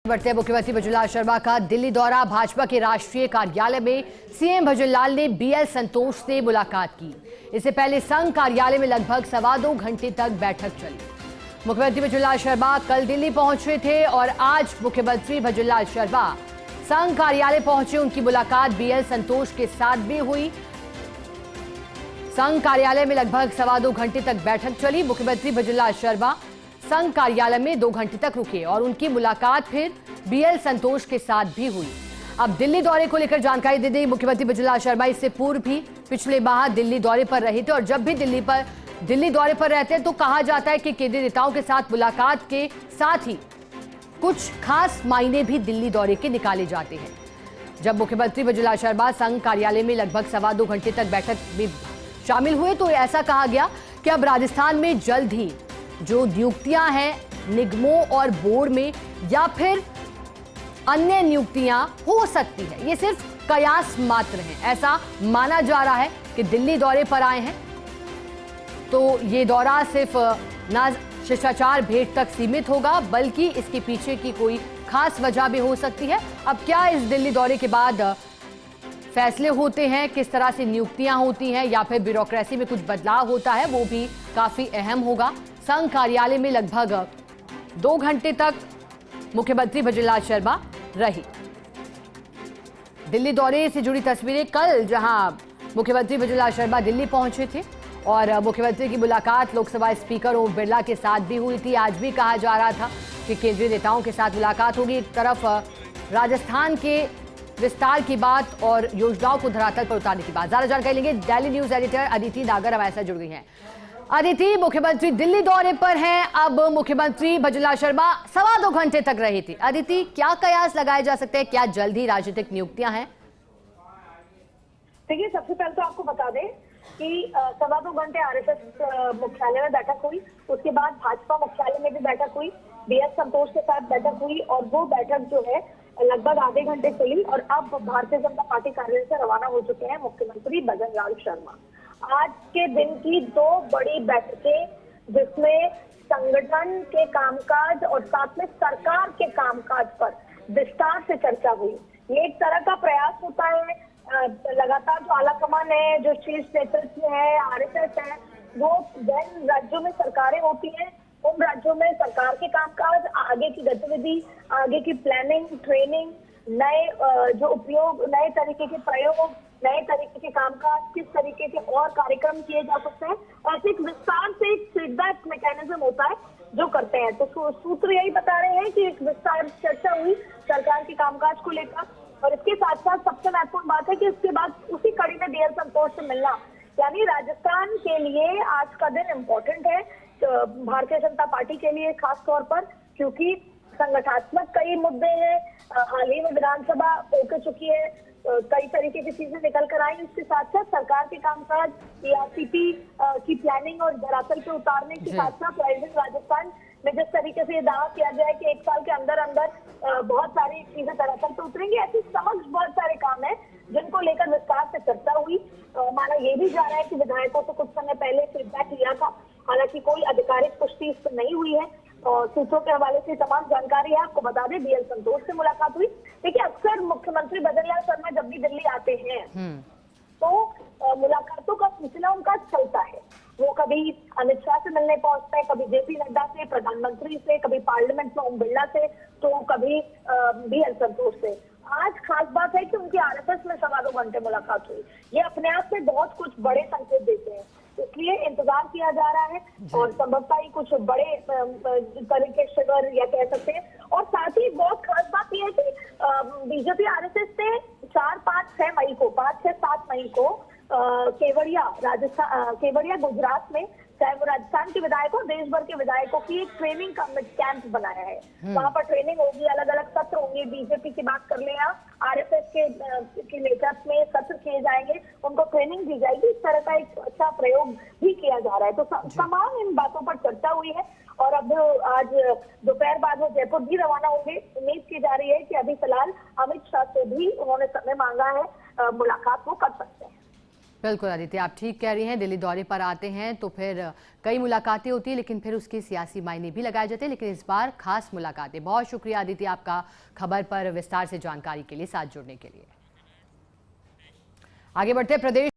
बढ़ते हैं मुख्यमंत्री भजनलाल शर्मा का दिल्ली दौरा। भाजपा के राष्ट्रीय कार्यालय में सीएम भजनलाल ने बीएल संतोष से मुलाकात की। इससे पहले संघ कार्यालय में लगभग 2.25 घंटे तक बैठक चली। मुख्यमंत्री भजनलाल शर्मा कल दिल्ली पहुंचे थे और आज मुख्यमंत्री भजनलाल शर्मा संघ कार्यालय पहुंचे। उनकी मुलाकात बीएल संतोष के साथ भी हुई। संघ कार्यालय में लगभग 2.25 घंटे तक बैठक चली। मुख्यमंत्री भजनलाल शर्मा संघ कार्यालय में 2 घंटे तक रुके और उनकी मुलाकात फिर बीएल संतोष के साथ भी हुई। अब दिल्ली दौरे को लेकर जानकारी दे दी मुख्यमंत्री भजनलाल शर्मा। इससे पूर्व भी पिछले माह दिल्ली दौरे पर रहे थे और जब भी दिल्ली दौरे पर रहते हैं तो कहा जाता है कि केंद्रीय नेताओं के साथ मुलाकात के साथ ही कुछ खास मायने भी दिल्ली दौरे के निकाले जाते हैं। जब मुख्यमंत्री भजनलाल शर्मा संघ कार्यालय में लगभग 2.25 घंटे तक बैठक में शामिल हुए तो ऐसा कहा गया कि अब राजस्थान में जल्द ही जो नियुक्तियां हैं निगमों और बोर्ड में या फिर अन्य नियुक्तियां हो सकती है, ये सिर्फ कयास मात्र हैं। ऐसा माना जा रहा है कि दिल्ली दौरे पर आए हैं तो ये दौरा सिर्फ ना शिष्टाचार भेंट तक सीमित होगा बल्कि इसके पीछे की कोई खास वजह भी हो सकती है। अब क्या इस दिल्ली दौरे के बाद फैसले होते हैं, किस तरह से नियुक्तियां होती हैं या फिर ब्यूरोक्रेसी में कुछ बदलाव होता है, वो भी काफी अहम होगा। संघ कार्यालय में लगभग 2 घंटे तक मुख्यमंत्री भजनलाल शर्मा रही। दिल्ली दौरे से जुड़ी तस्वीरें कल जहां मुख्यमंत्री भजनलाल शर्मा दिल्ली पहुंचे थे और मुख्यमंत्री की मुलाकात लोकसभा स्पीकर ओम बिरला के साथ भी हुई थी। आज भी कहा जा रहा था कि केंद्रीय नेताओं के साथ मुलाकात होगी। एक तरफ राजस्थान के विस्तार की बात और योजनाओं को धरातल पर उतारने की बात। ज्यादा जानकारी लेंगे डेली न्यूज एडिटर अदिति नागर हमारे साथ जुड़ गई हैं। अदिति, मुख्यमंत्री दिल्ली दौरे पर हैं, अब मुख्यमंत्री भजनलाल शर्मा 2.25 घंटे तक रहे थे। अदिति, क्या कयास लगाए जा सकते हैं, क्या जल्द ही राजनीतिक नियुक्तियां हैं? देखिए, सबसे पहले तो आपको बता दें कि 2.25 घंटे आरएसएस मुख्यालय में बैठक हुई, उसके बाद भाजपा मुख्यालय में भी बैठक हुई, बीएल संतोष के साथ बैठक हुई और वो बैठक जो है लगभग आधे घंटे चली और अब भारतीय जनता पार्टी कार्यालय से रवाना हो चुके हैं मुख्यमंत्री भजनलाल शर्मा। आज के दिन की 2 बड़ी बैठकें जिसमें संगठन के कामकाज और साथ में सरकार के कामकाज पर विस्तार से चर्चा हुई। ये एक तरह का प्रयास होता है, लगातार जो आलाकमान है, जो शीर्ष नेतृत्व है, आरएसएस है, वो जिन राज्यों में सरकारें होती हैं उन राज्यों में सरकार के कामकाज, आगे की गतिविधि, आगे की प्लानिंग, ट्रेनिंग, नए जो उपयोग, नए तरीके के प्रयोग, नए तरीके के कामकाज, किस तरीके के और कार्यक्रम किए जा सकते हैं, ऐसे एक विस्तार से एक फीडबैक मैकेनिज्म होता है जो करते हैं। तो सूत्र यही बता रहे हैं कि एक विस्तार चर्चा हुई सरकार के कामकाज को लेकर और इसके साथ साथ सबसे महत्वपूर्ण बात है कि इसके बाद उसी कड़ी में बीएल संतोष से मिलना, यानी राजस्थान के लिए आज का दिन इम्पोर्टेंट है, भारतीय जनता पार्टी के लिए खास तौर पर, क्योंकि संगठनात्मक कई मुद्दे हैं। हाल ही में विधानसभा हो चुकी है, कई तरीके की चीजें निकल कर आई। इसके साथ साथ सरकार के कामकाज, ईआरसीपी की प्लानिंग और धरातल पे उतारने के साथ साथ राइजिंग राजस्थान में जिस तरीके से ये दावा किया जाए कि 1 साल के अंदर अंदर बहुत सारी चीजें धरातल पे उतरेंगी, ऐसी समझ बहुत सारे काम है जिनको लेकर विस्तार से चर्चा हुई। माना ये भी जा रहा है कि विधायकों से कुछ समय पहले फीडबैक लिया था, हालांकि कोई आधिकारिक पुष्टि इस पर नहीं हुई है और सूत्रों के हवाले से तमाम जानकारी है। आपको बता दें बीएल संतोष से मुलाकात हुई। देखिए, अक्सर मुख्यमंत्री भजनलाल शर्मा जब भी दिल्ली आते हैं तो मुलाकातों का सिलसिला उनका चलता है। वो कभी अमित शाह से मिलने पहुंचते हैं, कभी जेपी नड्डा से, प्रधानमंत्री से, कभी पार्लियामेंट में ओम बिरला से, तो कभी बीएल संतोष से। आज खास बात है कि उनकी आरएसएस में 2.25 घंटे मुलाकात हुई। ये अपने आप में बहुत कुछ बड़े संकेत देते हैं, इसलिए इंतजार किया जा रहा है और संभवतः ही कुछ बड़े तरीके शिविर या कह सकते हैं। और साथ ही बहुत खास बात यह है कि बीजेपी आरएसएस ने 4, 5, 6 मई को 5, 6, 7 मई को केवड़िया गुजरात में, चाहे वो राजस्थान के विधायकों, देश भर के विधायकों की एक ट्रेनिंग कैंप बनाया है। वहां पर ट्रेनिंग होगी, अलग अलग सत्र होंगे। बीजेपी की बात कर ले या आरएसएस के नेतृत्व में सत्र किए जाएंगे, उनको ट्रेनिंग दी जाएगी। इस तरह का एक अच्छा प्रयोग भी किया जा रहा है। तो तमाम इन बातों पर चर्चा हुई है और अब आज दोपहर बाद वो जयपुर भी रवाना होंगे। उम्मीद की जा रही है कि अभी फिलहाल अमित शाह से भी उन्होंने समय मांगा है, मुलाकात वो कर सकते हैं। बिल्कुल आदित्य, आप ठीक कह रही हैं। दिल्ली दौरे पर आते हैं तो फिर कई मुलाकातें होती है, लेकिन फिर उसके सियासी मायने भी लगाए जाते हैं। लेकिन इस बार खास मुलाकातें। बहुत शुक्रिया आदित्य आपका खबर पर विस्तार से जानकारी के लिए, साथ जुड़ने के लिए। आगे बढ़ते प्रदेश